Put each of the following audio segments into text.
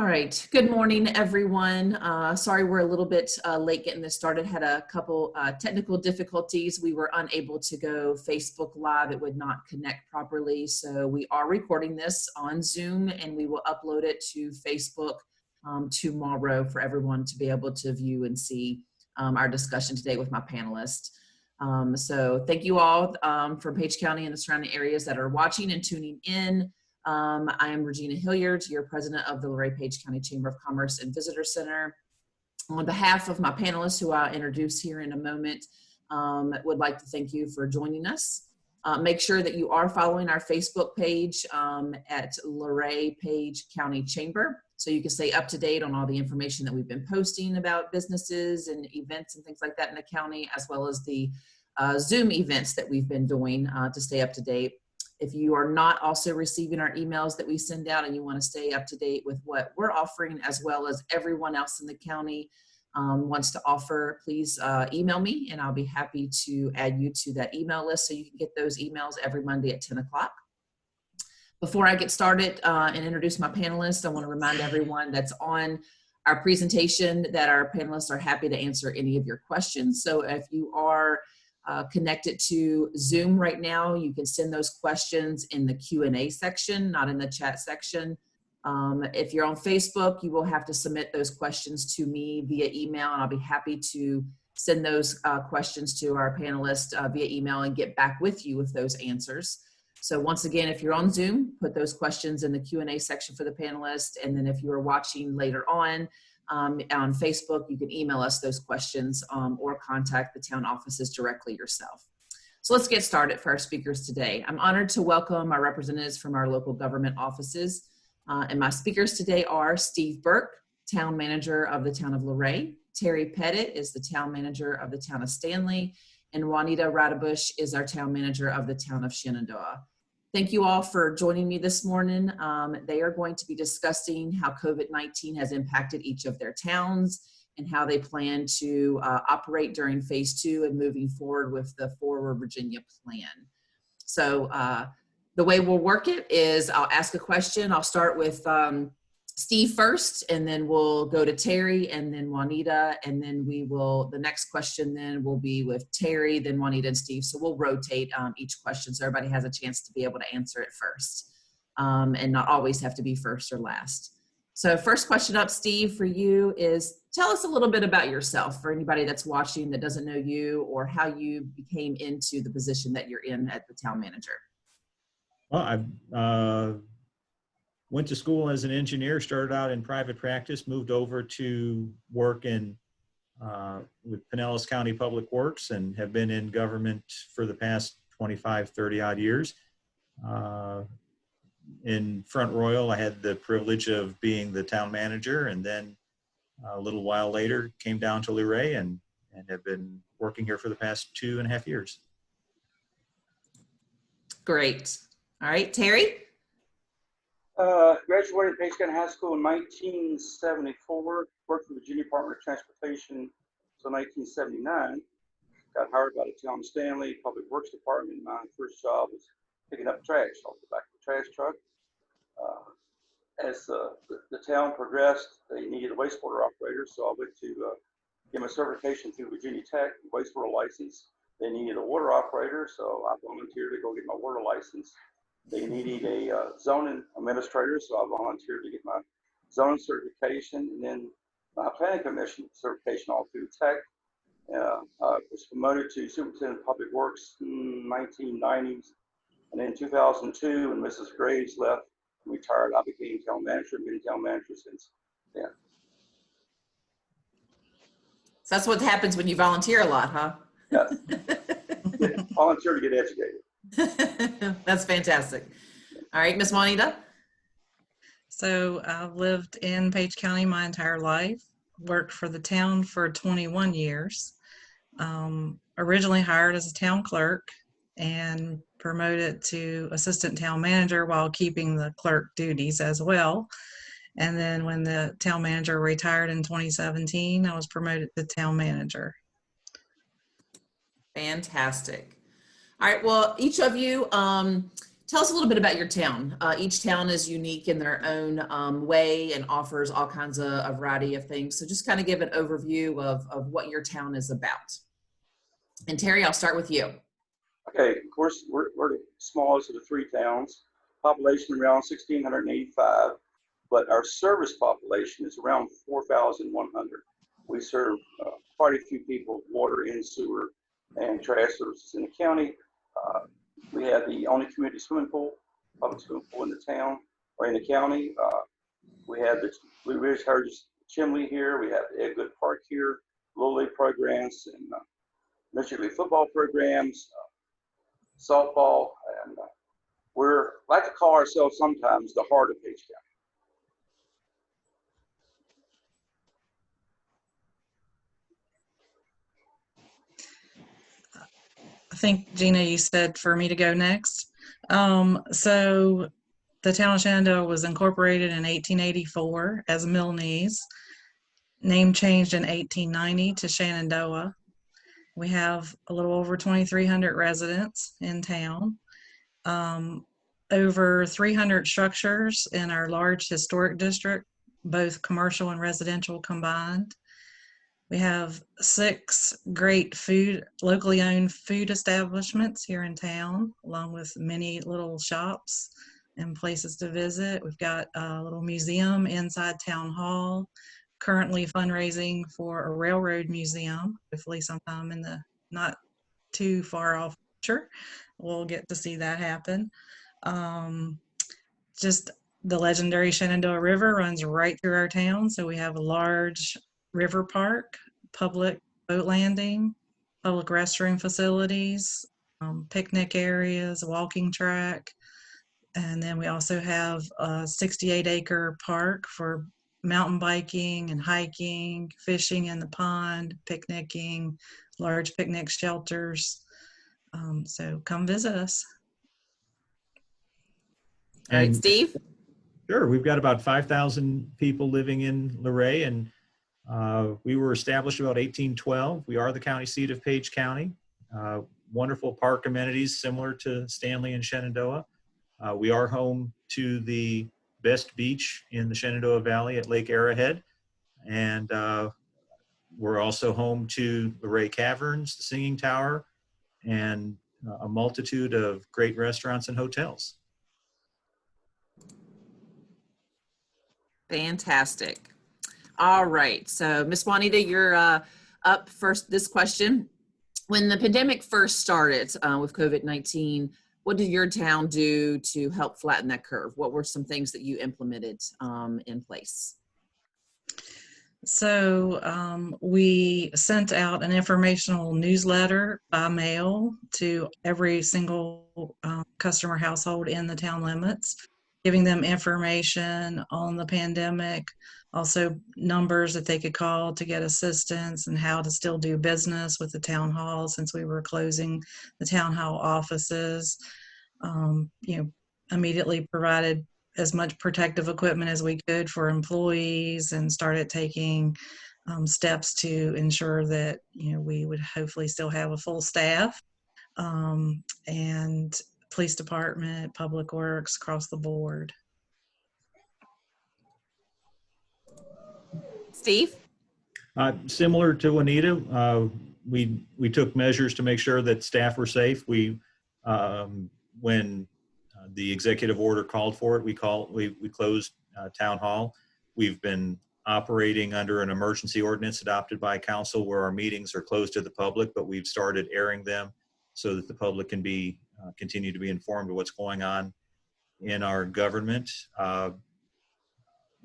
right. Good morning, everyone. Sorry we're a little bit late getting this started. Had a couple technical difficulties. We were unable to go Facebook Live. It would not connect properly. So we are recording this on Zoom and we will upload it to Facebook tomorrow for everyone to be able to view and see our discussion today with my panelists. So thank you all from Page County and the surrounding areas that are watching and tuning in. I am Regina Hilliard, your president of the Luray Page County Chamber of Commerce and Visitor Center. On behalf of my panelists, who I'll introduce here in a moment, would like to thank you for joining us. Make sure that you are following our Facebook page at Luray Page County Chamber, so you can stay up to date on all the information that we've been posting about businesses and events and things like that in the county, as well as the Zoom events that we've been doing to stay up to date. If you are not also receiving our emails that we send out and you want to stay up to date with what we're offering, as well as everyone else in the county wants to offer, please email me and I'll be happy to add you to that email list so you can get those emails every Monday at 10 o'clock. Before I get started and introduce my panelists, I want to remind everyone that's on our presentation that our panelists are happy to answer any of your questions. So if you are connected to Zoom right now, you can send those questions in the Q&A section, not in the chat section. If you're on Facebook, you will have to submit those questions to me via email, and I'll be happy to send those questions to our panelists via email and get back with you with those answers. So once again, if you're on Zoom, put those questions in the Q&A section for the panelists, and then if you are watching later on Facebook, you can email us those questions or contact the town offices directly yourself. So let's get started for our speakers today. I'm honored to welcome our representatives from our local government offices. And my speakers today are Steve Burke, Town Manager of the Town of Luray. Terry Pettit is the Town Manager of the Town of Stanley. And Juanita Roudabush is our Town Manager of the Town of Shenandoah. Thank you all for joining me this morning. They are going to be discussing how COVID-19 has impacted each of their towns and how they plan to operate during phase 2 and moving forward with the Forward Virginia plan. So the way we'll work it is I'll ask a question. I'll start with Steve first, and then we'll go to Terry, and then Juanita, and then the next question then will be with Terry, then Juanita and Steve. So we'll rotate each question so everybody has a chance to be able to answer it first and not always have to be first or last. So first question up, Steve, for you is tell us a little bit about yourself for anybody that's watching that doesn't know you, or how you became into the position that you're in at the town manager. Well, I went to school as an engineer, started out in private practice, moved over to work with Pinellas County Public Works, and have been in government for the past 25, 30 odd years. In Front Royal, I had the privilege of being the town manager, and then a little while later came down to Luray and have been working here for the past 2.5 years. Great. All right, Terry? Graduated Page County High School in 1974, worked for the Virginia Department of Transportation until 1979. Got hired by the Town of Stanley Public Works Department. My first job was picking up trash off the back of the trash truck. As the town progressed, they needed a wastewater operator, so I went to get my certification through Virginia Tech, wastewater license. They needed a water operator, so I volunteered to go get my water license. They needed a zoning administrator, so I volunteered to get my zoning certification, and then my planning commission certification all through Tech. I was promoted to superintendent of public works in 1990s, and in 2002, when Mrs. Graves left and retired, I became town manager. Been town manager since then. So that's what happens when you volunteer a lot, huh? Yes. Volunteer to get educated. That's fantastic. All right, Miss Juanita. So I've lived in Page County my entire life, worked for the town for 21 years, originally hired as a town clerk and promoted to assistant town manager while keeping the clerk duties as well. And then when the town manager retired in 2017, I was promoted to town manager. Fantastic. All right, well, each of you Tell us a little bit about your town. Each town is unique in their own way and offers all kinds of a variety of things. So just kind of give an overview of what your town is about. And Terry, I'll start with you. Okay, of course, we're the smallest of the three towns, population around 1,685, but our service population is around 4,100. We serve quite a few people, water and sewer and trash services in the county. We have the only community swimming pool, public swimming pool in the town or in the county. We have the Blue Ridge Heritage Chimney here. We have the Ed Good Park here, Little League programs and Major League football programs, softball, and we're like to call ourselves sometimes the heart of Page County. I think, Gina, you said for me to go next. So the town of Shenandoah was incorporated in 1884 as Milanese, name changed in 1890 to Shenandoah. We have a little over 2,300 residents in town, over 300 structures in our large historic district, both commercial and residential combined. We have 6 great locally owned food establishments here in town, along with many little shops and places to visit. We've got a little museum inside Town Hall, currently fundraising for a railroad museum. Hopefully sometime in the not too far off future, we'll get to see that happen. Just the legendary Shenandoah River runs right through our town, so we have a large river park, public boat landing, public restroom facilities, picnic areas, walking track, and then we also have a 68-acre park for mountain biking and hiking, fishing in the pond, picnicking, large picnic shelters. So come visit us. All right, Steve. Sure, we've got about 5,000 people living in Luray, and we were established about 1812. We are the county seat of Page County. Wonderful park amenities similar to Stanley and Shenandoah. We are home to the best beach in the Shenandoah Valley at Lake Arrowhead. And we're also home to Luray Caverns, the Singing Tower, and a multitude of great restaurants and hotels. Fantastic. All right, so Miss Juanita, you're up first. This question: when the pandemic first started with COVID-19, what did your town do to help flatten that curve? What were some things that you implemented in place? So we sent out an informational newsletter by mail to every single customer household in the town limits, giving them information on the pandemic, also numbers that they could call to get assistance, and how to still do business with the town hall since we were closing the town hall offices. Immediately provided as much protective equipment as we could for employees, and started taking steps to ensure that we would hopefully still have a full staff, and police department, public works, across the board. Steve? Similar to Juanita, we took measures to make sure that staff were safe. When the executive order called for it, we closed Town Hall. We've been operating under an emergency ordinance adopted by council where our meetings are closed to the public, but we've started airing them so that the public can continue to be informed of what's going on in our government.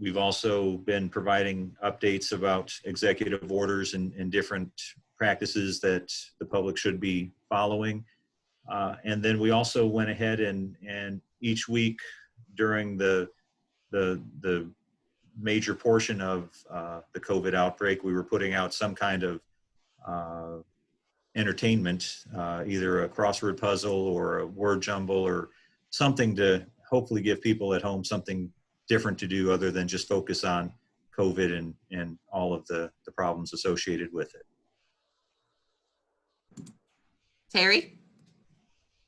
We've also been providing updates about executive orders and different practices that the public should be following. And then we also went ahead and each week during the major portion of the COVID outbreak, we were putting out some kind of entertainment, either a crossword puzzle or a word jumble or something to hopefully give people at home something different to do other than just focus on COVID and all of the problems associated with it. Terry?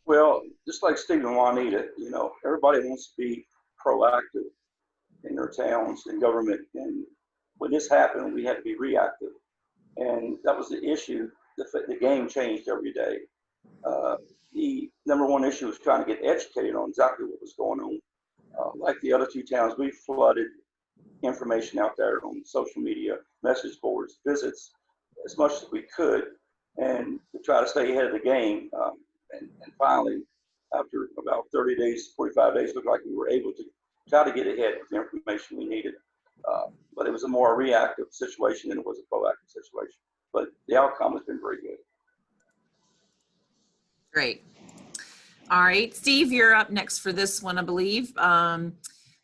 Well, just like Steve and Juanita, everybody wants to be proactive in their towns and government. And when this happened, we had to be reactive. And that was the issue. The game changed every day. The number one issue was trying to get educated on exactly what was going on. Like the other two towns, we flooded information out there on social media, message boards, visits, as much as we could, and to try to stay ahead of the game. And finally, after about 30 days, 45 days, looked like we were able to try to get ahead with the information we needed. But it was a more reactive situation than it was a proactive situation. But the outcome has been very good. Great. All right, Steve, you're up next for this one, I believe.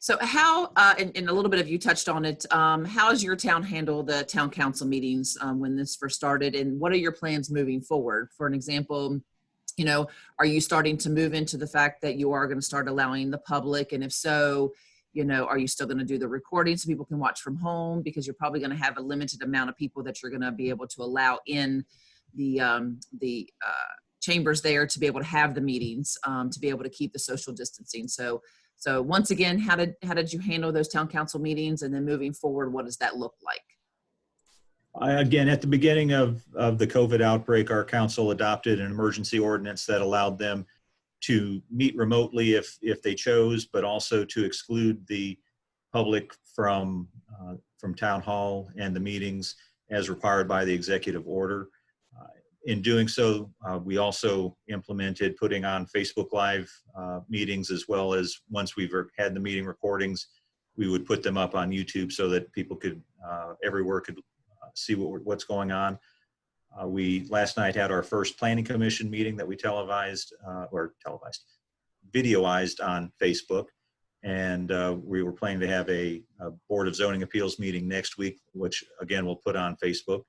So how, and a little bit of you touched on it, how has your town handled the town council meetings when this first started, and what are your plans moving forward? For an example, are you starting to move into the fact that you are going to start allowing the public? And if so, are you still going to do the recording so people can watch from home? Because you're probably going to have a limited amount of people that you're going to be able to allow in the chambers there to be able to have the meetings, to be able to keep the social distancing. So once again, how did you handle those town council meetings? And then moving forward, what does that look like? Again, at the beginning of the COVID outbreak, our council adopted an emergency ordinance that allowed them to meet remotely if they chose, but also to exclude the public from town hall and the meetings as required by the executive order. In doing so, we also implemented putting on Facebook Live meetings, as well as once we've had the meeting recordings, we would put them up on YouTube so that people could, everywhere could see what's going on. We last night had our first planning commission meeting that we videoized on Facebook. And we were planning to have a Board of Zoning Appeals meeting next week, which again, we'll put on Facebook.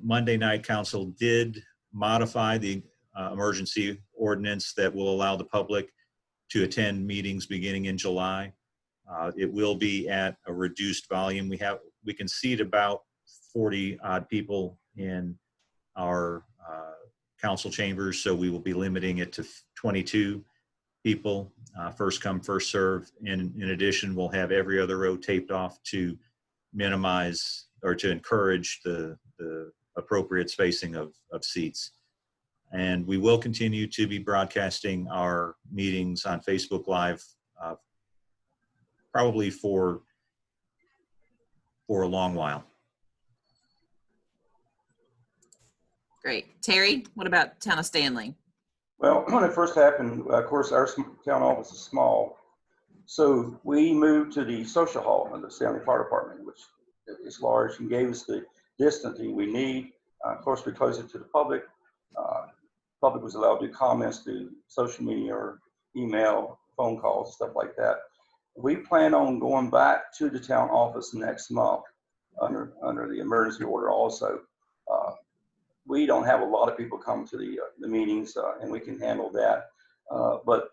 Monday night, council did modify the emergency ordinance that will allow the public to attend meetings beginning in July. It will be at a reduced volume. We can seat about 40 odd people in our council chambers, so we will be limiting it to 22 people, first come, first serve. And in addition, we'll have every other row taped off to minimize or to encourage the appropriate spacing of seats. And we will continue to be broadcasting our meetings on Facebook Live, probably for a long while. Great. Terry, what about Town of Stanley? Well, when it first happened, of course, our town office is small. So we moved to the social hall of the Stanley Fire Department, which is large and gave us the distancing we need. Of course, we closed it to the public. Public was allowed to do comments through social media or email, phone calls, stuff like that. We plan on going back to the town office next month under the emergency order also. We don't have a lot of people come to the meetings, and we can handle that. But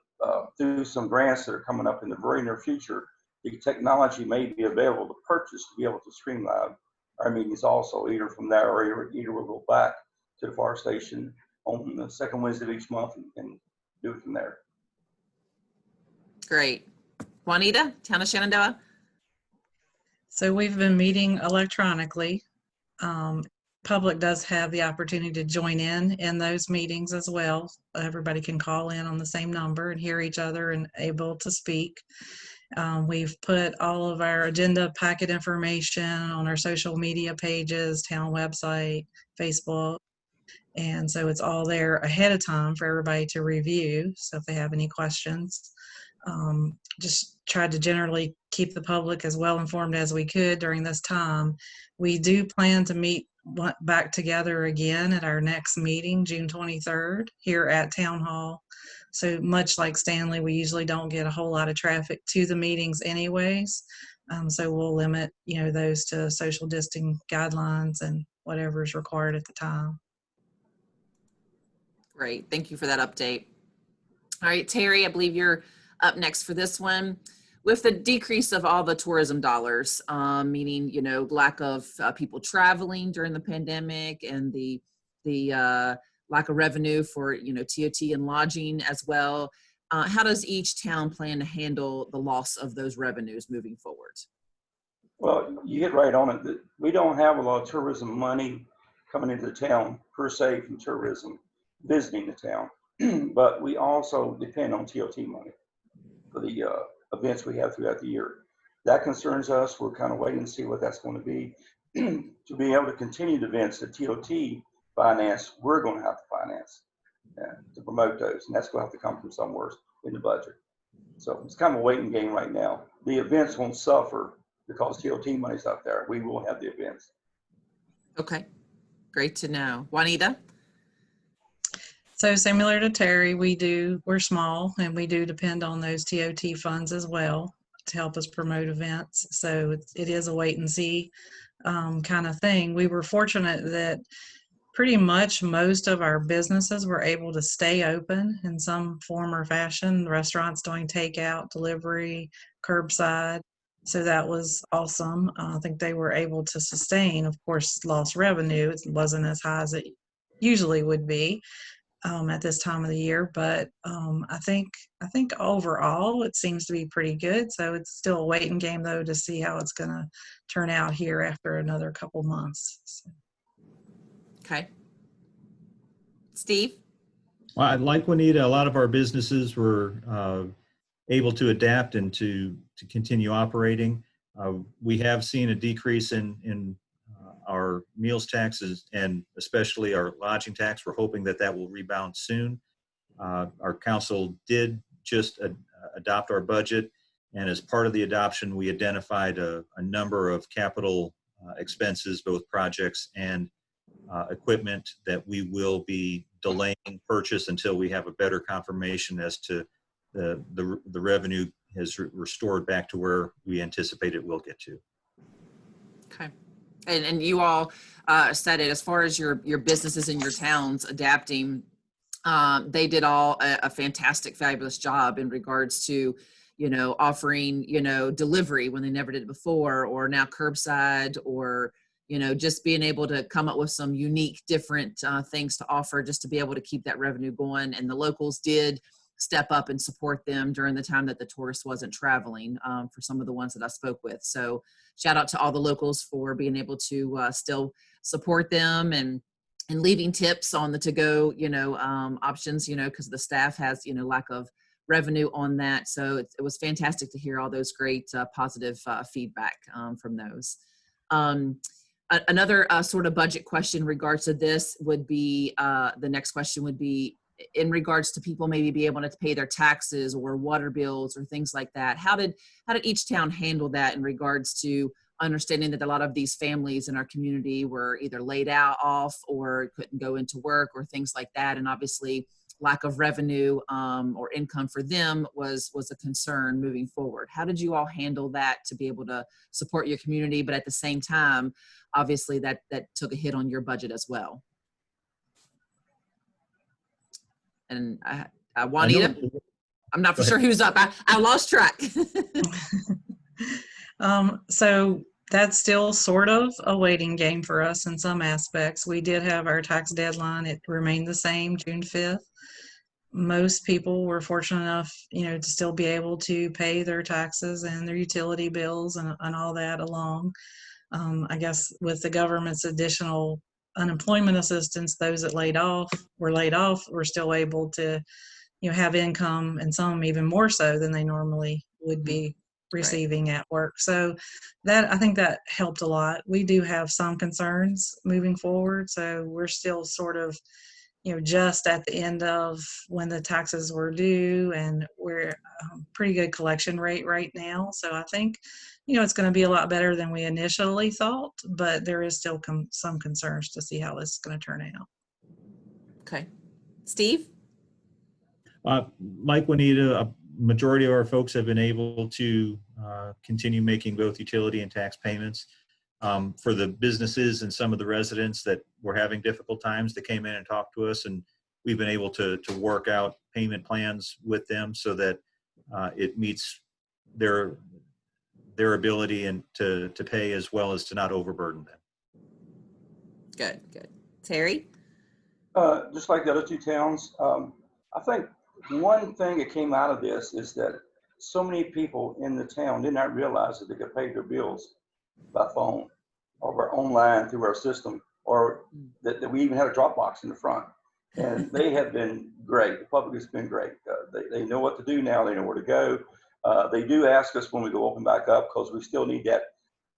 through some grants that are coming up in the very near future, the technology may be available to purchase to be able to stream live our meetings also, either from there or either we'll go back to the fire station on the second Wednesday of each month and do it from there. Great. Juanita, Town of Shenandoah? So we've been meeting electronically. Public does have the opportunity to join in those meetings as well. Everybody can call in on the same number and hear each other and able to speak. We've put all of our agenda packet information on our social media pages, town website, Facebook. And so it's all there ahead of time for everybody to review. So if they have any questions, just tried to generally keep the public as well informed as we could during this time. We do plan to meet back together again at our next meeting, June 23rd, here at Town Hall. So much like Stanley, we usually don't get a whole lot of traffic to the meetings anyways. So we'll limit, those to social distancing guidelines and whatever is required at the time. Great. Thank you for that update. All right, Terry, I believe you're up next for this one. With the decrease of all the tourism dollars, meaning, lack of people traveling during the pandemic and the lack of revenue for, TOT and lodging as well. How does each town plan to handle the loss of those revenues moving forward? Well, you hit right on it. We don't have a lot of tourism money coming into the town per se from tourism visiting the town, but we also depend on TOT money for the events we have throughout the year. That concerns us. We're kind of waiting to see what that's going to be. To be able to continue the events that TOT finance, we're going to have to finance to promote those, and that's going to have to come from somewhere in the budget. So it's kind of a waiting game right now. The events won't suffer because TOT money's up there. We will have the events. Okay, great to know. Juanita? So similar to Terry, we're small and we do depend on those TOT funds as well to help us promote events. So it is a wait and see kind of thing. We were fortunate that pretty much most of our businesses were able to stay open in some form or fashion. Restaurants doing takeout, delivery, curbside. So that was awesome. I think they were able to sustain, of course, lost revenue. It wasn't as high as it usually would be at this time of the year, but I think overall it seems to be pretty good. So it's still a waiting game though to see how it's going to turn out here after another couple months. So. Okay. Steve? Well, like Juanita, a lot of our businesses were able to adapt and to continue operating. We have seen a decrease in our meals taxes and especially our lodging tax. We're hoping that will rebound soon. Our council did just adopt our budget, and as part of the adoption, we identified a number of capital expenses, both projects and equipment, that we will be delaying purchase until we have a better confirmation as to the revenue has restored back to where we anticipate it will get to. Okay. And you all said it, as far as your businesses in your towns adapting, they did all a fantastic, fabulous job in regards to, offering, delivery when they never did it before, or now curbside, or, just being able to come up with some unique, different things to offer just to be able to keep that revenue going. And the locals did step up and support them during the time that the tourist wasn't traveling, for some of the ones that I spoke with. So shout out to all the locals for being able to still support them and leaving tips on the to-go, options, because the staff has, lack of revenue on that. So it was fantastic to hear all those great positive feedback from those. Another sort of budget question in regards to this would be, the next question would be, in regards to people maybe be able to pay their taxes or water bills or things like that. How did each town handle that in regards to understanding that a lot of these families in our community were either laid off or couldn't go into work or things like that, and obviously lack of revenue or income for them was a concern moving forward. How did you all handle that to be able to support your community, but at the same time, obviously that took a hit on your budget as well? And Juanita, I'm not for sure who's up. I lost track. So that's still sort of a waiting game for us in some aspects. We did have our tax deadline. It remained the same, June 5th. Most people were fortunate enough, to still be able to pay their taxes and their utility bills and all that along. I guess with the government's additional unemployment assistance, those that were laid off were still able to, have income, and some even more so than they normally would be receiving at work. So I think that helped a lot. We do have some concerns moving forward. So we're still sort of, just at the end of when the taxes were due, and we're pretty good collection rate right now. So I think, it's going to be a lot better than we initially thought, but there is still some concerns to see how this is going to turn out. Okay. Steve? Like Juanita, a majority of our folks have been able to continue making both utility and tax payments. For the businesses and some of the residents that were having difficult times, they came in and talked to us, and we've been able to work out payment plans with them so that it meets their ability and to pay, as well as to not overburden them. Good. Terry? Just like the other two towns, I think one thing that came out of this is that so many people in the town did not realize that they could pay their bills by phone or online through our system, or that we even had a Dropbox in the front. And they have been great. The public has been great. They know what to do now. They know where to go. They do ask us when we go open back up, because we still need that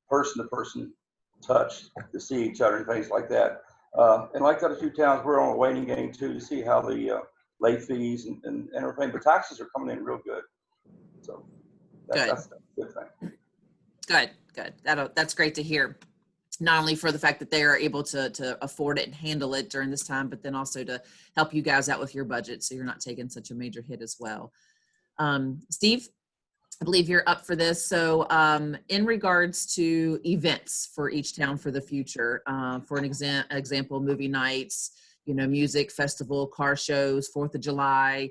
person-to-person touch to see each other and things like that. And like the other two towns, we're on a waiting game too to see how the late fees and everything. But taxes are coming in real good. So that's a good thing. Good. That's great to hear. Not only for the fact that they are able to afford it and handle it during this time, but then also to help you guys out with your budget, so you're not taking such a major hit as well. Steve, I believe you're up for this. So in regards to events for each town for the future, for an example, movie nights, music festival, car shows, 4th of July,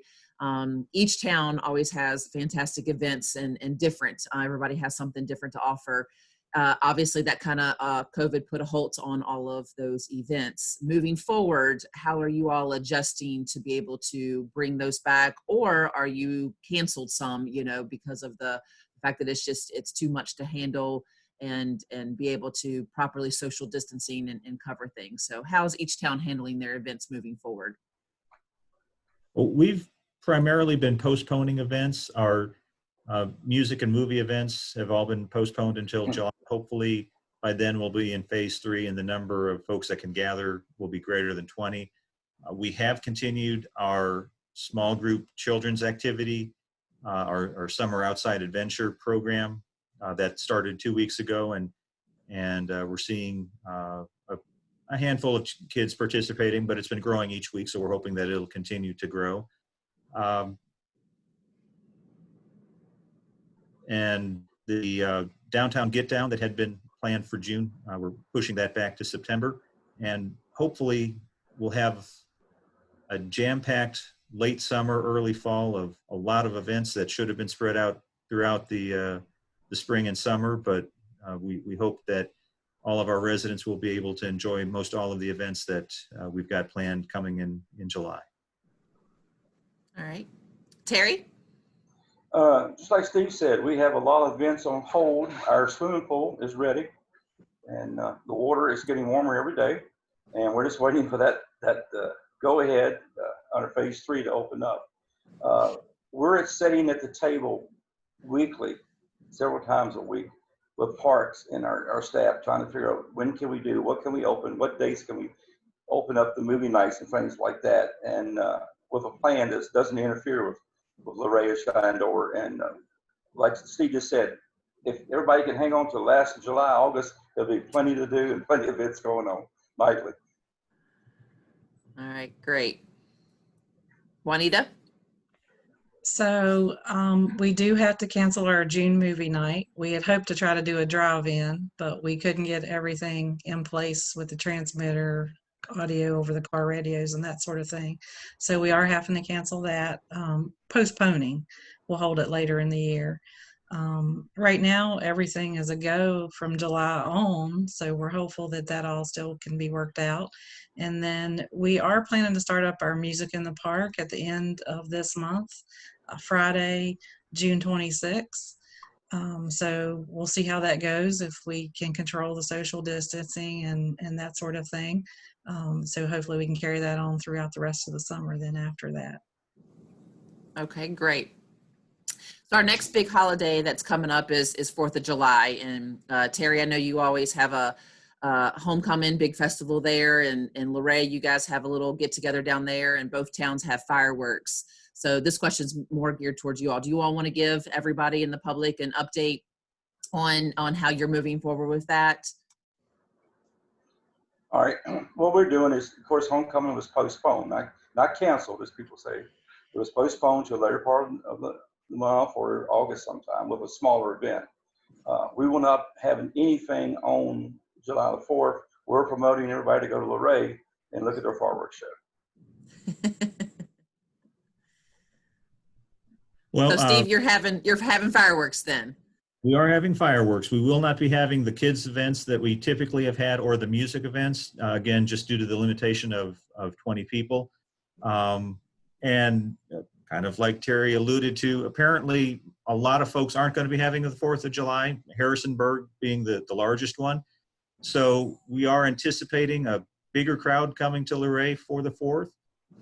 each town always has fantastic events and different. Everybody has something different to offer. Obviously, that kind of COVID put a halt on all of those events. Moving forward, how are you all adjusting to be able to bring those back, or are you canceled some, because of the fact that it's too much to handle and be able to properly social distancing and cover things? So how's each town handling their events moving forward? Well, we've primarily been postponing events. Our music and movie events have all been postponed until July. Hopefully by then we'll be in phase 3 and the number of folks that can gather will be greater than 20. We have continued our small group children's activity, our summer outside adventure program that started 2 weeks ago, and we're seeing a handful of kids participating, but it's been growing each week, so we're hoping that it'll continue to grow. And the downtown Get Down that had been planned for June, we're pushing that back to September. And hopefully we'll have a jam-packed late summer, early fall of a lot of events that should have been spread out throughout the spring and summer. But we hope that all of our residents will be able to enjoy most all of the events that we've got planned coming in July. All right. Terry? Just like Steve said, we have a lot of events on hold. Our swimming pool is ready, and the water is getting warmer every day, and we're just waiting for that go ahead under phase 3 to open up. We're sitting at the table weekly, several times a week, with parks and our staff trying to figure out when can we do, what can we open, what days can we open up the movie nights and things like that, and with a plan that doesn't interfere with Luray or Shenandoah. And like Steve just said, if everybody can hang on to the last of July, August, there'll be plenty to do and plenty of events going on nightly. All right, great. Juanita? So we do have to cancel our June movie night. We had hoped to try to do a drive-in, but we couldn't get everything in place with the transmitter, audio over the car radios, and that sort of thing. So we are having to cancel that, postponing. We'll hold it later in the year. Right now, everything is a go from July on, so we're hopeful that that all still can be worked out. And then we are planning to start up our Music in the Park at the end of this month, Friday, June 26th. So we'll see how that goes, if we can control the social distancing and that sort of thing. So hopefully we can carry that on throughout the rest of the summer then after that. Okay, great. So our next big holiday that's coming up is 4th of July. And Terry, I know you always have a homecoming big festival there, and in Luray, you guys have a little get together down there, and both towns have fireworks. So this question's more geared towards you all. Do you all want to give everybody in the public an update on how you're moving forward with that? All right, what we're doing is, of course, homecoming was postponed, not canceled, as people say. It was postponed to a later part of the month or August sometime with a smaller event. We will not have anything on July the 4th. We're promoting everybody to go to Luray and look at their fireworks show. Well, so Steve, you're having fireworks then. We are having fireworks. We will not be having the kids events that we typically have had, or the music events, again, just due to the limitation of of 20 people. And kind of like Terry alluded to, apparently a lot of folks aren't going to be having the 4th of July, Harrisonburg being the largest one. So we are anticipating a bigger crowd coming to Luray for the 4th.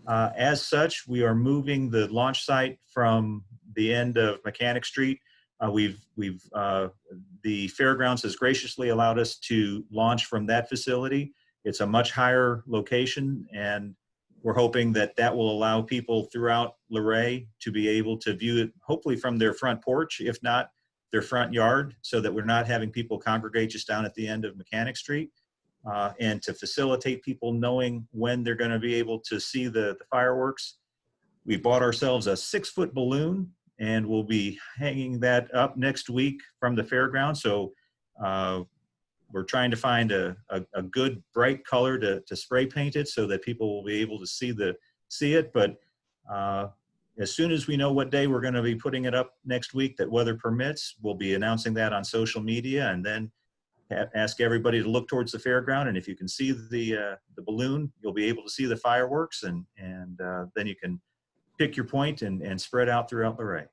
As such, we are moving the launch site from the end of Mechanic Street. The fairgrounds has graciously allowed us to launch from that facility. It's a much higher location, and we're hoping that that will allow people throughout Luray to be able to view it, hopefully from their front porch, if not their front yard, so that we're not having people congregate just down at the end of Mechanic Street. And to facilitate people knowing when they're going to be able to see the fireworks, we bought ourselves a 6-foot balloon, and we'll be hanging that up next week from the fairground. So we're trying to find a good bright color to spray paint it so that people will be able to see it. But as soon as we know what day we're going to be putting it up next week, that weather permits, we'll be announcing that on social media, and then ask everybody to look towards the fairground. And if you can see the balloon, you'll be able to see the fireworks, and then you can pick your point and spread out throughout Luray.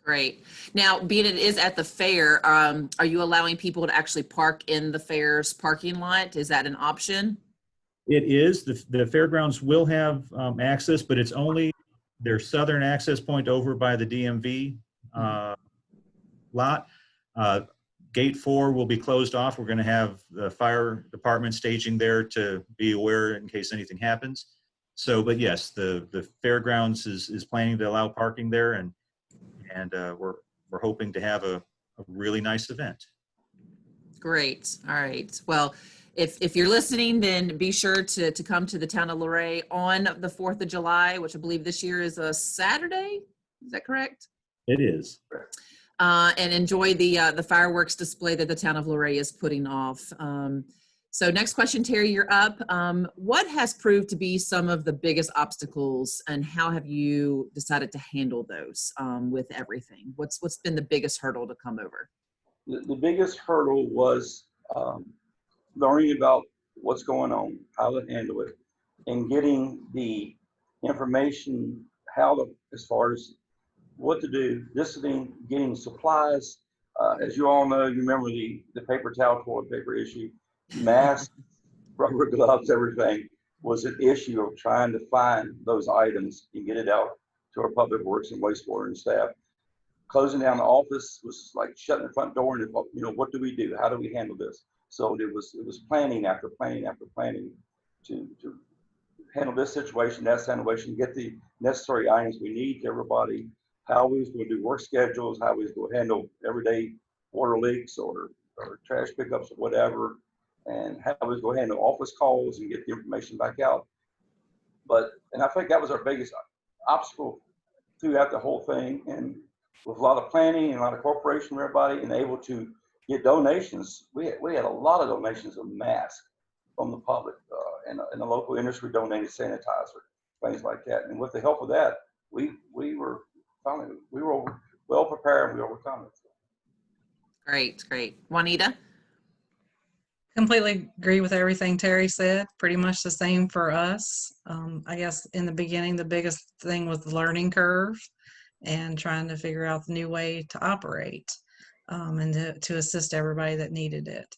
Great. Now, being it is at the fair, are you allowing people to actually park in the fair's parking lot? Is that an option? It is. The fairgrounds will have access, but it's only their southern access point over by the DMV lot. Gate 4 will be closed off. We're going to have the fire department staging there to be aware in case anything happens. So, but yes, the fairgrounds is planning to allow parking there, and we're hoping to have a really nice event. Great. All right. Well, if you're listening, then be sure to come to the Town of Luray on the 4th of July, which I believe this year is a Saturday. Is that correct? It is. And enjoy the fireworks display that the Town of Luray is putting off. So next question, Terry, you're up. What has proved to be some of the biggest obstacles, and how have you decided to handle those with everything? What's been the biggest hurdle to come over? The biggest hurdle was learning about what's going on, how to handle it, and getting the information, as far as what to do, listening, getting supplies. As you all know, you remember the paper towel, toilet paper issue, masks, rubber gloves, everything was an issue of trying to find those items and get it out to our public works and wastewater and staff. Closing down the office was like shutting the front door, and what do we do? How do we handle this? So it was planning after planning after planning to handle this situation, that situation, get the necessary items we need to everybody, how we was going to do work schedules, how we was going to handle everyday water leaks or trash pickups or whatever, and how we was going to handle office calls and get the information back out. And I think that was our biggest obstacle throughout the whole thing. And with a lot of planning and a lot of cooperation from everybody and able to get donations, we had a lot of donations of masks from the public, and the local industry donated sanitizer, things like that. And with the help of that, we were well prepared and we overcome it. Great. Juanita? Completely agree with everything Terry said. Pretty much the same for us. I guess in the beginning, the biggest thing was the learning curve and trying to figure out the new way to operate, and to assist everybody that needed it.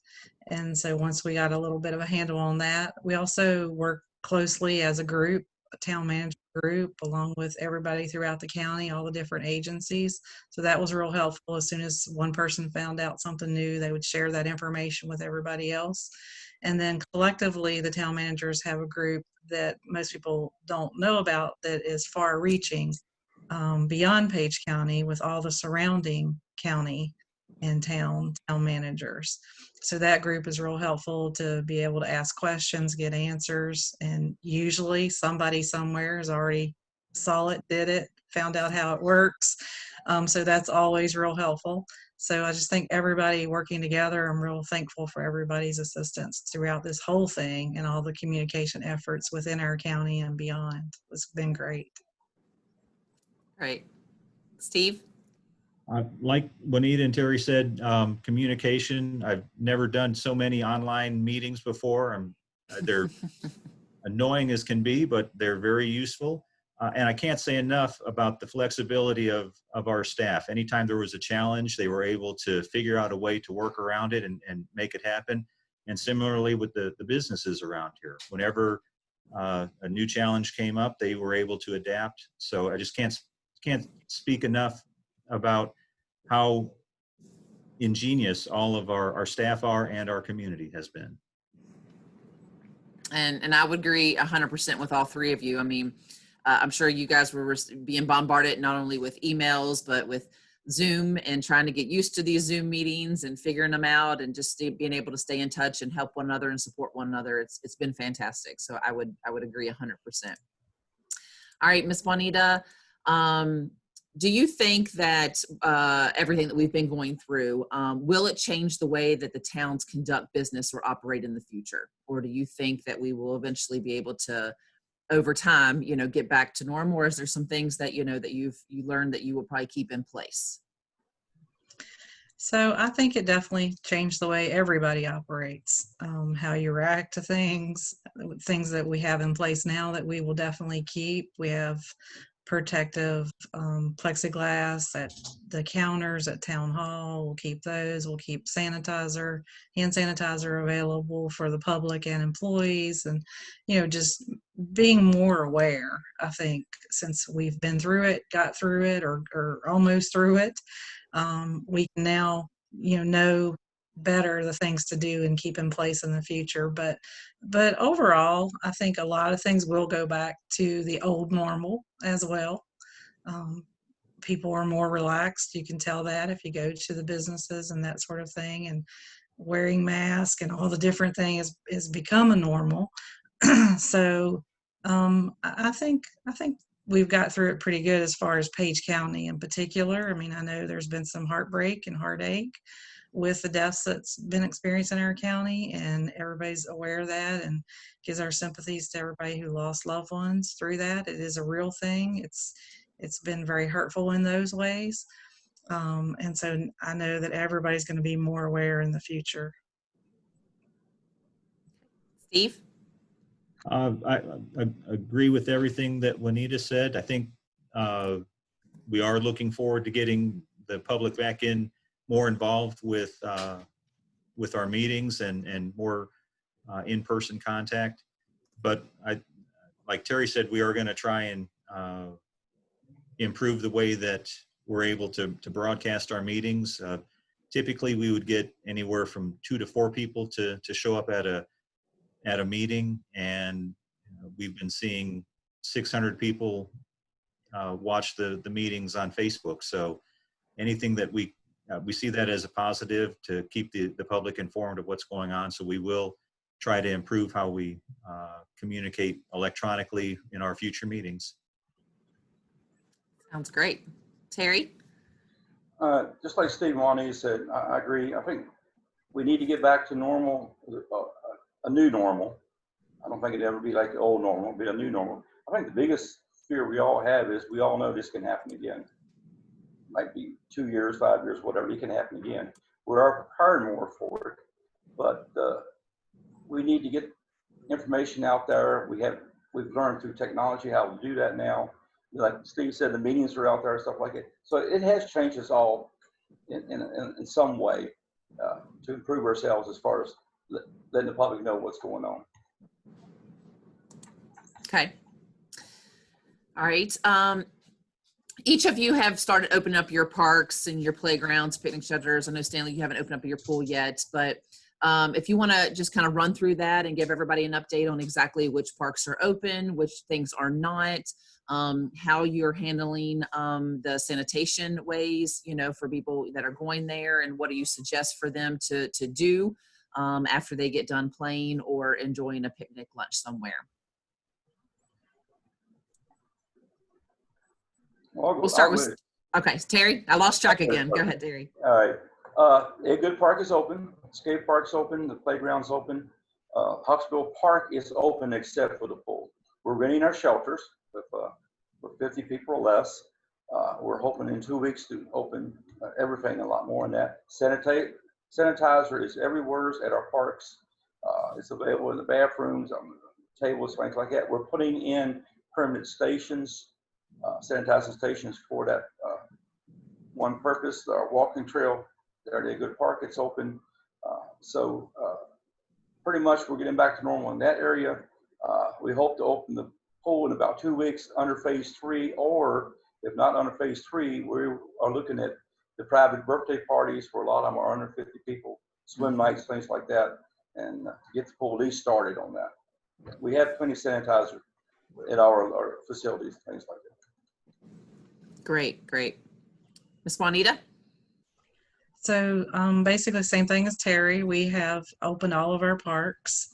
And so once we got a little bit of a handle on that, we also worked closely as a group, a town manager group, along with everybody throughout the county, all the different agencies. So that was real helpful. As soon as one person found out something new, they would share that information with everybody else. And then collectively, the town managers have a group that most people don't know about that is far reaching, beyond Page County, with all the surrounding county and town managers. So that group is real helpful to be able to ask questions, get answers, and usually somebody somewhere has already saw it, did it, found out how it works. So that's always real helpful. So I just think everybody working together, I'm real thankful for everybody's assistance throughout this whole thing and all the communication efforts within our county and beyond. It's been great. Right. Steve? Like Juanita and Terry said, communication. I've never done so many online meetings before. annoying as can be, but they're very useful. And I can't say enough about the flexibility of our staff. Anytime there was a challenge, they were able to figure out a way to work around it and make it happen. And similarly with the businesses around here, whenever a new challenge came up, they were able to adapt. So I just can't speak enough about how ingenious all of our staff are and our community has been. And I would agree 100% with all three of you. I mean, I'm sure you guys were being bombarded not only with emails, but with Zoom and trying to get used to these Zoom meetings and figuring them out and just being able to stay in touch and help one another and support one another. It's been fantastic. So I would agree 100%. All right, Ms. Juanita, do you think that everything that we've been going through, will it change the way that the towns conduct business or operate in the future? Or do you think that we will eventually be able to, over time, get back to normal? Or is there some things that, that you learned that you will probably keep in place? So I think it definitely changed the way everybody operates, how you react to things that we have in place now that we will definitely keep. We have protective plexiglass at the counters at town hall. We'll keep those. We'll keep hand sanitizer available for the public and employees, and just being more aware. I think since we've been through it, got through it, or almost through it, we can now know better the things to do and keep in place in the future. But overall, I think a lot of things will go back to the old normal as well. People are more relaxed. You can tell that if you go to the businesses and that sort of thing, and wearing masks and all the different things is become a normal. So I think we've got through it pretty good as far as Page County in particular. I mean, I know there's been some heartbreak and heartache with the deaths that's been experienced in our county, and everybody's aware of that and gives our sympathies to everybody who lost loved ones through that. It is a real thing. It's been very hurtful in those ways. And so I know that everybody's going to be more aware in the future. Steve? I agree with everything that Juanita said. I think we are looking forward to getting the public back in, more involved with our meetings and more in-person contact. But like Terry said, we are going to try and improve the way that we're able to broadcast our meetings. Typically, we would get anywhere from 2 to 4 people to show up at a meeting, and we've been seeing 600 people watch the meetings on Facebook. So anything that we see that as a positive to keep the public informed of what's going on. So we will try to improve how we communicate electronically in our future meetings. Sounds great. Terry? Just like Steve Juanita said, I agree. I think we need to get back to normal, a new normal. I don't think it'd ever be like the old normal, it'll be a new normal. I think the biggest fear we all have is we all know this can happen again. Might be 2 years, 5 years, whatever, it can happen again. We are prepared more for it, but we need to get information out there. We've learned through technology how to do that now. Like Steve said, the meetings are out there and stuff like it. So it has changed us all in some way to improve ourselves as far as letting the public know what's going on. Okay. All right. Each of you have started opening up your parks and your playgrounds, picnic shelters. I know, Stanley, you haven't opened up your pool yet, but if you want to just kind of run through that and give everybody an update on exactly which parks are open, which things are not, how you're handling the sanitation ways, for people that are going there, and what do you suggest for them to do after they get done playing or enjoying a picnic lunch somewhere. We'll start with, okay, Terry, I lost track again. Go ahead, Terry. All right. A good park is open. Skate park's open. The playground's open. Huxville Park is open except for the pool. We're renting our shelters for 50 people or less. We're hoping in 2 weeks to open everything, a lot more than that. Sanitizer is everywhere at our parks. It's available in the bathrooms, tables, things like that. We're putting in permanent stations, sanitizing stations for that one purpose. Our walking trail there at Good Park, it's open. So pretty much we're getting back to normal in that area. We hope to open the pool in about 2 weeks under phase 3, or if not under phase 3, we are looking at the private birthday parties, where a lot of them are under 50 people, swim nights, things like that, and to get the pool at least started on that. We have plenty of sanitizer at our facilities, things like that. Great, great. Ms. Juanita? So basically same thing as Terry. We have opened all of our parks.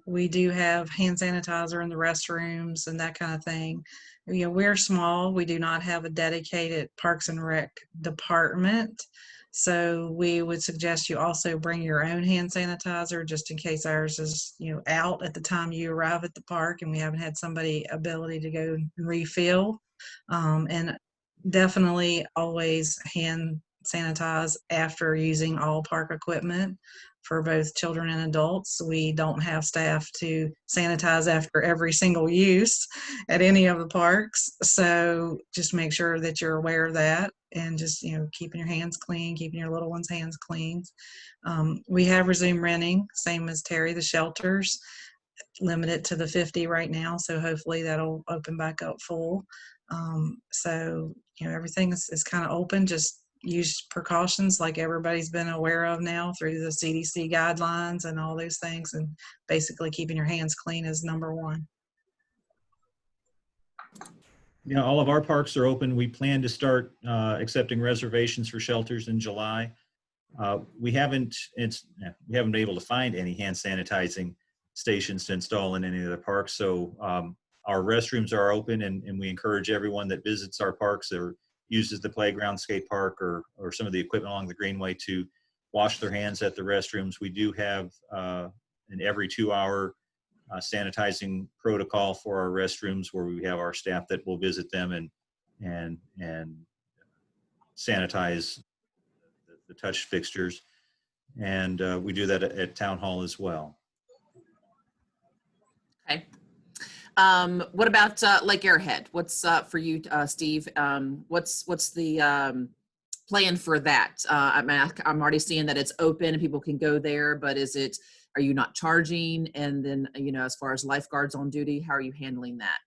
We do have hand sanitizer in the restrooms and that kind of thing. You know, we're small. We do not have a dedicated Parks and Rec department. So we would suggest you also bring your own hand sanitizer, just in case ours is, you know, out at the time you arrive at the park and we haven't had somebody ability to go and refill. And definitely always hand sanitize after using all park equipment for both children and adults. We don't have staff to sanitize after every single use at any of the parks. So just make sure that you're aware of that, and just, you know, keeping your hands clean, keeping your little ones' hands clean. We have resumed renting, same as Terry, the shelters, limited to the 50 right now. So hopefully that'll open back up full. So, you know, everything is kind of open. Just use precautions like everybody's been aware of now through the CDC guidelines and all those things, and basically keeping your hands clean is number one. You know, all of our parks are open. We plan to start accepting reservations for shelters in July. We haven't been able to find any hand sanitizing stations to install in any of the parks. So our restrooms are open, and we encourage everyone that visits our parks or uses the playground, skate park, or some of the equipment along the greenway to wash their hands at the restrooms. We do have an every 2-hour sanitizing protocol for our restrooms, where we have our staff that will visit them and sanitize the touch fixtures. And we do that at Town Hall as well. Okay. What about Lake Airhead? What's for you, Steve? What's the plan for that? I'm already seeing that it's open and people can go there, but are you not charging? And then, you know, as far as lifeguards on duty, how are you handling that?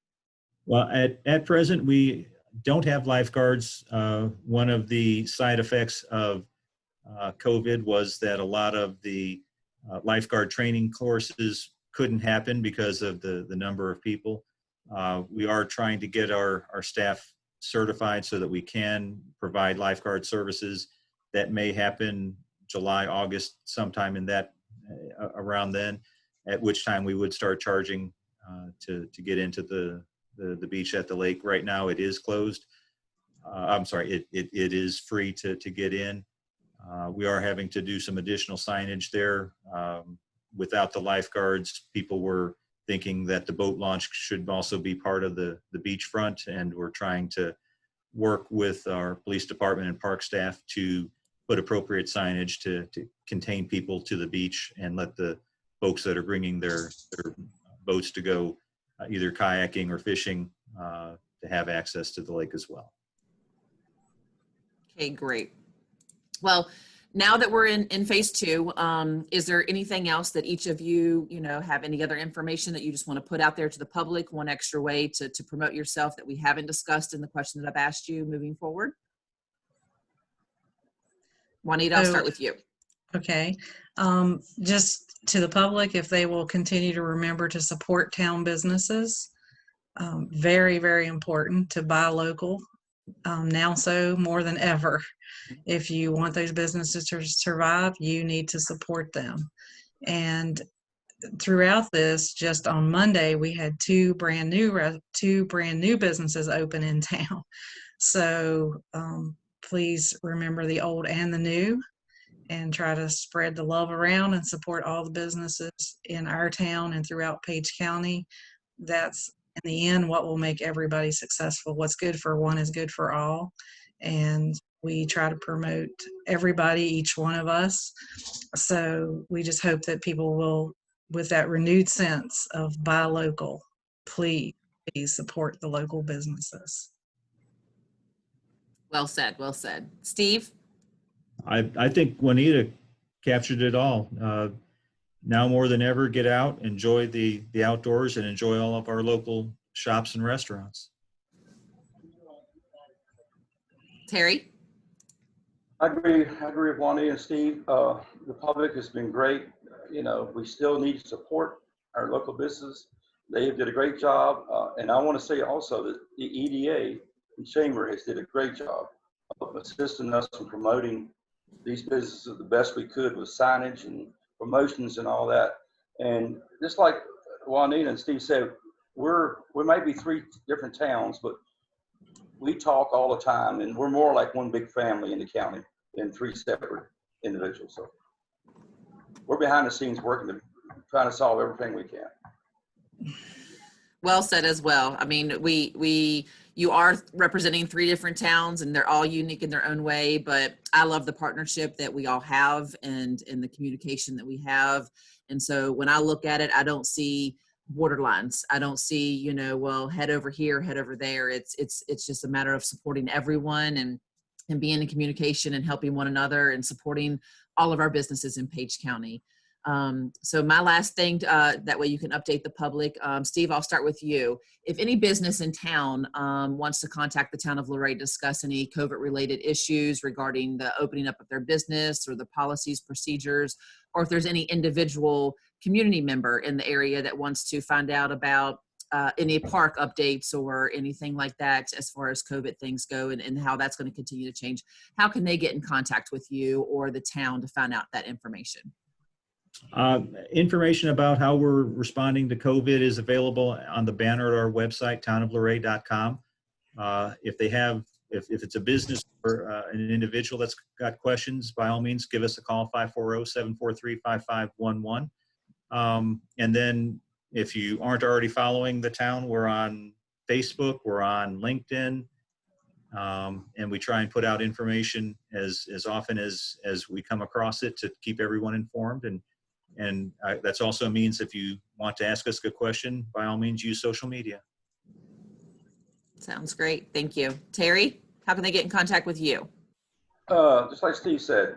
Well, at present, we don't have lifeguards. One of the side effects of COVID was that a lot of the lifeguard training courses couldn't happen because of the number of people. We are trying to get our staff certified so that we can provide lifeguard services. That may happen July, August, sometime in that around then, at which time we would start charging to get into the beach at the lake. Right now it is closed. I'm sorry, it is free to get in. We are having to do some additional signage there. Without the lifeguards, people were thinking that the boat launch should also be part of the beachfront, and we're trying to work with our police department and park staff to put appropriate signage to contain people to the beach and let the folks that are bringing their boats to go either kayaking or fishing to have access to the lake as well. Okay, great. Well, now that we're in phase 2, is there anything else that each of you, have any other information that you just want to put out there to the public, one extra way to promote yourself that we haven't discussed in the question that I've asked you moving forward? Juanita, I'll start with you. Okay. Just to the public, if they will continue to remember to support town businesses, very, very important to buy local, now so more than ever. If you want those businesses to survive, you need to support them. And throughout this, just on Monday, we had two brand new businesses open in town. So please remember the old and the new, and try to spread the love around and support all the businesses in our town and throughout Page County. That's in the end what will make everybody successful. What's good for one is good for all. And we try to promote everybody, each one of us. So we just hope that people will with that renewed sense of buy local. Please support the local businesses. Well said, well said. Steve? I think Juanita captured it all. Now more than ever, get out, enjoy the outdoors, and enjoy all of our local shops and restaurants. Terry? I agree with Juanita and Steve. The public has been great. You know, we still need to support our local business. They did a great job. And I want to say also that the EDA and Chamber has did a great job of assisting us in promoting these businesses the best we could with signage and promotions and all that. And just like Juanita and Steve said, we might be 3 different towns, but we talk all the time, and we're more like one big family in the county than 3 separate individuals. So we're behind the scenes working trying to solve everything we can. Well said as well. I mean, you are representing 3 different towns, and they're all unique in their own way, but I love the partnership that we all have and the communication that we have. And so when I look at it, I don't see borderlines. I don't see, you know, well, head over here, head over there. It's just a matter of supporting everyone and being in communication and helping one another and supporting all of our businesses in Page County. So my last thing, that way you can update the public. Steve, I'll start with you. If any business in town wants to contact the Town of Luray, discuss any COVID-related issues regarding the opening up of their business or the policies, procedures, or if there's any individual community member in the area that wants to find out about any park updates or anything like that as far as COVID things go and how that's going to continue to change, how can they get in contact with you or the town to find out that information? Information about how we're responding to COVID is available on the banner at our website, townofluray.com. If it's a business or an individual that's got questions, by all means, give us a call, 540-743-5511. And then if you aren't already following the town, we're on Facebook, we're on LinkedIn, and we try and put out information as often as we come across it to keep everyone informed. And that's also means if you want to ask us a question, by all means, use social media. Sounds great. Thank you. Terry, how can they get in contact with you? Just like Steve said,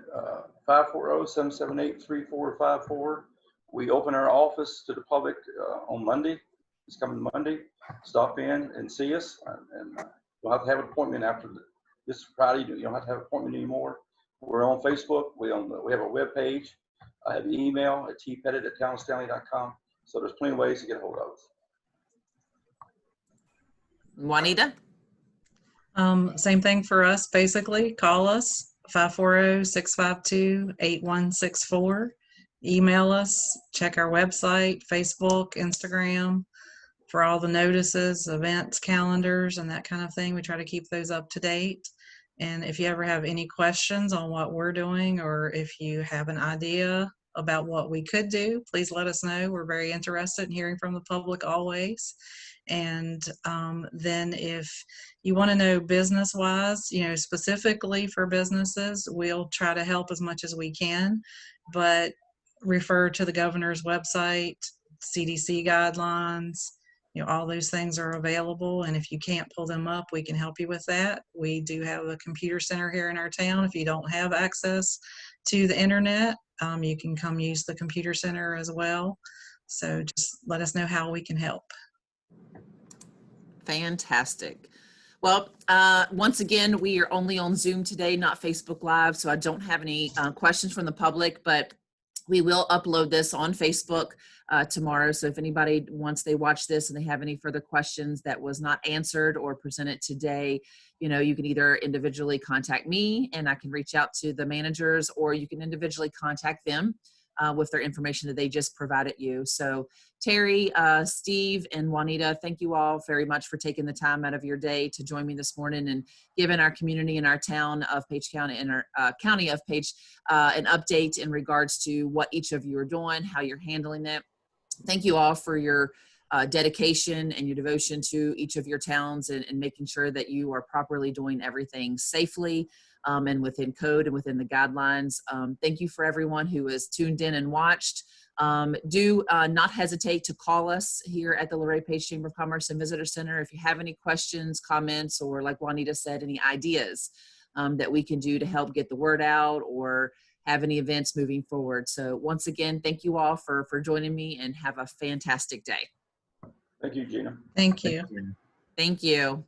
540-778-3454. We open our office to the public on Monday. It's coming Monday. Stop in and see us. And you'll have to have an appointment after this Friday. You don't have to have an appointment anymore. We're on Facebook. We have a web page. I have an email at tpettit@townofstanley.com. So there's plenty of ways to get a hold of us. Juanita? Same thing for us, basically. Call us, 540-652-8164. Email us, check our website, Facebook, Instagram, for all the notices, events, calendars, and that kind of thing. We try to keep those up to date. And if you ever have any questions on what we're doing, or if you have an idea about what we could do, please let us know. We're very interested in hearing from the public always. And then if you want to know business-wise, you know, specifically for businesses, we'll try to help as much as we can, but refer to the governor's website, CDC guidelines, you know, all those things are available. And if you can't pull them up, we can help you with that. We do have a computer center here in our town. If you don't have access to the internet, you can come use the computer center as well. So just let us know how we can help. Fantastic. Well, once again, we are only on Zoom today, not Facebook Live, so I don't have any questions from the public, but we will upload this on Facebook tomorrow. So if anybody, once they watch this and they have any further questions that was not answered or presented today, you know, you can either individually contact me and I can reach out to the managers, or you can individually contact them with their information that they just provided you. So Terry, Steve, and Juanita, thank you all very much for taking the time out of your day to join me this morning and giving our community and our town of Page County and our county of Page an update in regards to what each of you are doing, how you're handling it. Thank you all for your dedication and your devotion to each of your towns and making sure that you are properly doing everything safely and within code and within the guidelines. Thank you for everyone who has tuned in and watched. Do not hesitate to call us here at the Luray Page Chamber of Commerce and Visitor Center if you have any questions, comments, or like Juanita said, any ideas that we can do to help get the word out or have any events moving forward. So once again, thank you all for joining me, and have a fantastic day. Thank you, Gina. Thank you. Thank you.